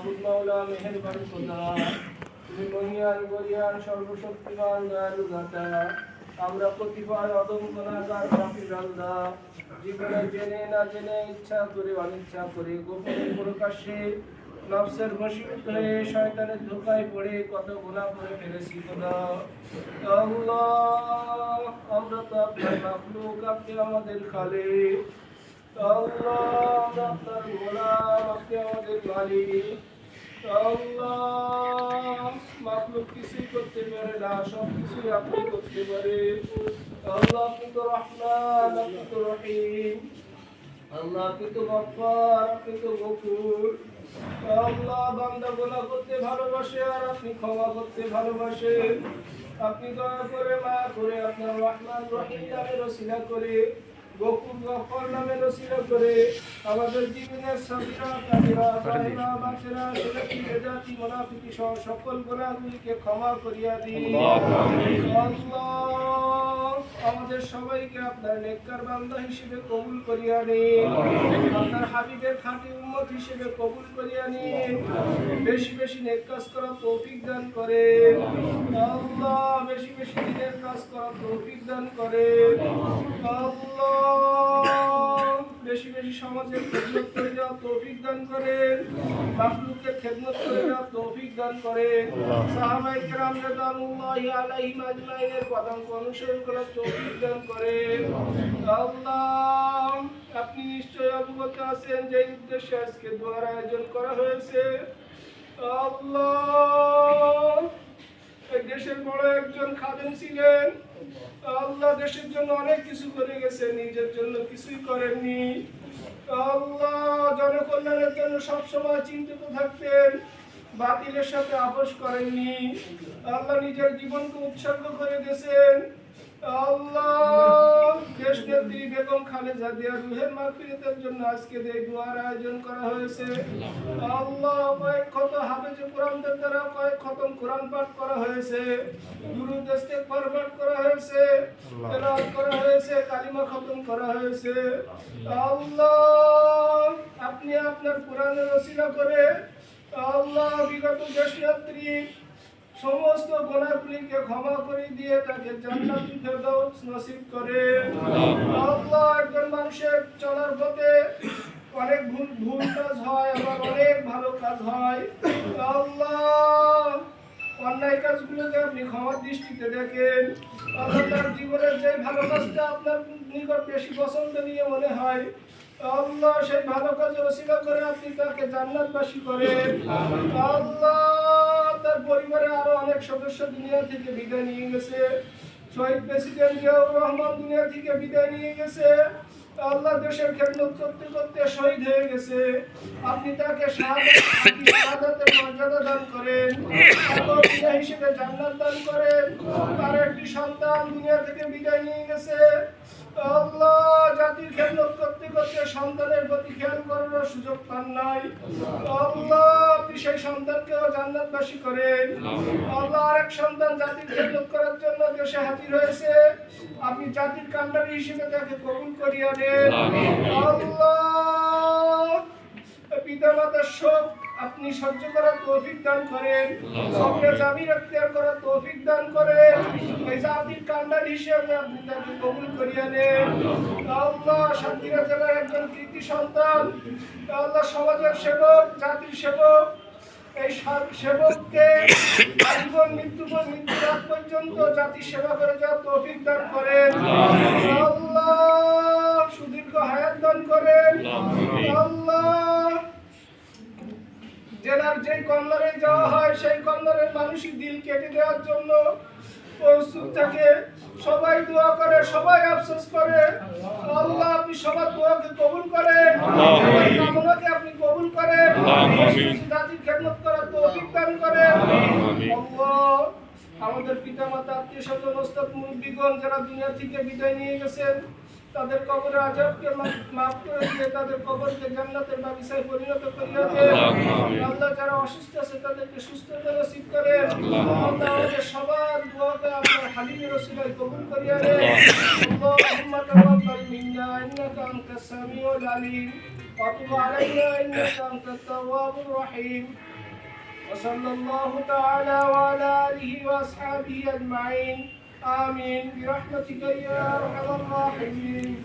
মাহবুব মাওলা মেহেরবান খোদা, তুমি মহিয়ান গরিয়ান সর্বশক্তিমান দয়ালু দাতা। আমরা কতিপয় অদম গুনাহগার পাপী বান্দা, জীবনে জেনে না জেনে ইচ্ছা করে অনিচ্ছা করে গোপনে প্রকাশ্যে নফসের বশীভূত হয়ে শয়তানের ধোঁকায় পড়ে কত গুনাহ করে ফেলেছি খোদা। আল্লাহ, আমরা তো আপনার মাখলুক, আপনি আমাদের খালিক। আল্লাহ, আমরা আপনার গোলাম, আপনি আমাদের মালিক। আল্লাহ, মাখলুক কিছুই করতে পারে না, সব কিছুই আপনি করতে পারে। আল্লাহ, আপনি তো রহমান, আপনি তো রহিম। আল্লাহ, আপনি তো গফফার, আপনি তো গফুর। আল্লাহ, বান্দা গুনাহ করতে ভালোবাসে আর আপনি ক্ষমা করতে ভালোবাসেন। আপনি দয়া করে মায়া করে আপনার রহমান রহিম নামের ওসিলা করে, গফুর গফফার নামের ওসিলা করে আমাদের জীবনের সগীরা কাবিরা জাহিরা বাতিরা শিরকি বেদাতি মুনাফিকি সহ সকল গুনাহগুলিকে ক্ষমা করিয়া দিন। আল্লাহ, আমাদের সবাইকে আপনার নেককার বান্দা হিসেবে কবুল করিয়া নিন। আপনার হাবিবের খাঁটি উম্মত হিসেবে কবুল করিয়া নিন। বেশি বেশি নেক কাজ করার তৌফিক দান করেন আল্লাহ, বেশি বেশি দিনের কাজ করার তৌফিক দান করেন আল্লাহ, বেশি বেশি সমাজের খেদমত করে যাওয়ার তৌফিক দান করেন, মাখলুকের খেদমত করে যাওয়ার তৌফিক দান করেন। সাহাবায়ে কেরাম রাদিয়াল্লাহু আলাইহিম আজমাইনের পদাঙ্ক অনুসরণ করার তৌফিক দান করেন আল্লাহ। আপনি নিশ্চয়ই অবগত আছেন যে উদ্দেশ্যে আজকে দোয়ার আয়োজন করা হয়েছে আল্লাহ। এই দেশের বড় একজন খাদেম ছিলেন আল্লাহ, দেশের জন্য অনেক কিছু করে গেছে, নিজের জন্য কিছুই করেননি আল্লাহ। জনকল্যাণের জন্য সবসময় চিন্তিত থাকতেন, বাতিলের সাথে আপোষ করেননি আল্লাহ, নিজের জীবনকে উৎসর্গ করে গেছেন আল্লাহ। দেশ নেত্রী বেগম খালেদা জিয়ার রুহের মাগফিরাতের জন্য আজকে এই দোয়ার আয়োজন করা হয়েছে আল্লাহ। কয়েক খত হাফেজ কোরআনদের দ্বারা কয়েক খতম কোরআন পাঠ করা হয়েছে, দুরূদ ইস্তিগফার পাঠ করা হয়েছে, তেলাওয়াত করা হয়েছে, কালিমা খতম করা হয়েছে আল্লাহ। আপনি আপনার কোরআনের ওসিলা করে আল্লাহ বিগত দেশ নেত্রী সমস্ত গুনাহগুলিকে ক্ষমা করে দিয়ে তাকে জান্নাতুল ফেরদাউস নসিব করেন আল্লাহ। একজন মানুষের চলার পথে অনেক ভুল কাজ হয়, আবার অনেক ভালো কাজ হয় আল্লাহ। অন্যায় কাজগুলোকে আপনি ক্ষমার দৃষ্টিতে দেখেন আল্লাহ। তার জীবনের যে ভালো কাজটা আপনার নিকট বেশি পছন্দনীয় মনে হয় আল্লাহ, সেই ভালো কাজে ওসিলা করে আপনি তাকে জান্নাতবাসী করেন আল্লাহ। তার পরিবারে আরো অনেক সদস্য দুনিয়া থেকে বিদায় নিয়ে গেছে, শহীদ প্রেসিডেন্ট জিয়াউর রহমান দুনিয়া থেকে বিদায় নিয়ে গেছে আল্লাহ। দেশের খেদমত করতে করতে শহীদ হয়ে গেছে, আপনি তাকে শাহাদাতের মর্যাদা দান করেন, বিনা হিসেবে জান্নাত দান করেন। তার একটি সন্তান দুনিয়া থেকে বিদায় নিয়ে গেছে আল্লাহ, জাতির খেদমত করতে করতে সন্তানের প্রতি খেয়াল করার সুযোগ পান নাই আল্লাহ, আপনি সেই সন্তানকেও জান্নাতবাসী করেন আল্লাহ। আরেক সন্তান জাতির খেদমত করার জন্য দেশে হাজির হয়েছে, আপনি জাতির কান্ডারি হিসেবে তাকে কবুল করিয়া নেন আল্লাহ। পিতা মাতার শোক আপনি সহ্য করার তৌফিক দান করেন, সবরে জামির এখতিয়ার করার তৌফিক দান করেন। এই জাতির কান্ডারি হিসেবে আপনি তাকে কবুল করিয়া নেন আল্লাহ। সাতক্ষীরা জেলার একজন কৃতি সন্তান আল্লাহ, সমাজের সেবক, জাতির সেবক, এই সেবককে আজীবন মৃত্যুর আগ পর্যন্ত জাতির সেবা করে যাওয়ার তৌফিক দান করেন আল্লাহ। সুদীর্ঘ হায়াত দান করেন আল্লাহ। জেলার যেই কর্নারে যাওয়া হয় সেই কর্নারের মানুষই দিল কেটে দেওয়ার জন্য প্রস্তুত থাকে, সবাই দোয়া করে, সবাই আফসোস করে আল্লাহ। আপনি সবার দোয়াকে কবুল করেন, কামনাকে আপনি কবুল করেন, জাতির খেদমত করার তৌফিক দান করেন আল্লাহ। আমাদের পিতা মাতা আত্মীয় স্বজন ওস্তাদ মুরব্বিগণ যারা দুনিয়া থেকে বিদায় নিয়ে গেছেন, তাদের কবরের আযাবকে মাফ করে দিয়ে তাদের কবরকে জান্নাতের বাগিচায় পরিণত করিয়া দেন আল্লাহ। যারা অসুস্থ আছে তাদেরকে সুস্থতা নসিব করেন আল্লাহ। আমাদের সবার দোয়াকে আপনার হাবিবের ওসিলায় কবুল করিয়া দেন আল্লাহুম্মা তাকাব্বাল মিন্না ইন্নাকা আনতাস সামিউল আলিম ওয়া তুব আলাইনা ইন্নাকা আনতাত তাওয়াবুর রহিম وصلى الله تعالى وعلى آله وأصحابه أجمعين آمين برحمتك يا أرحم الراحمين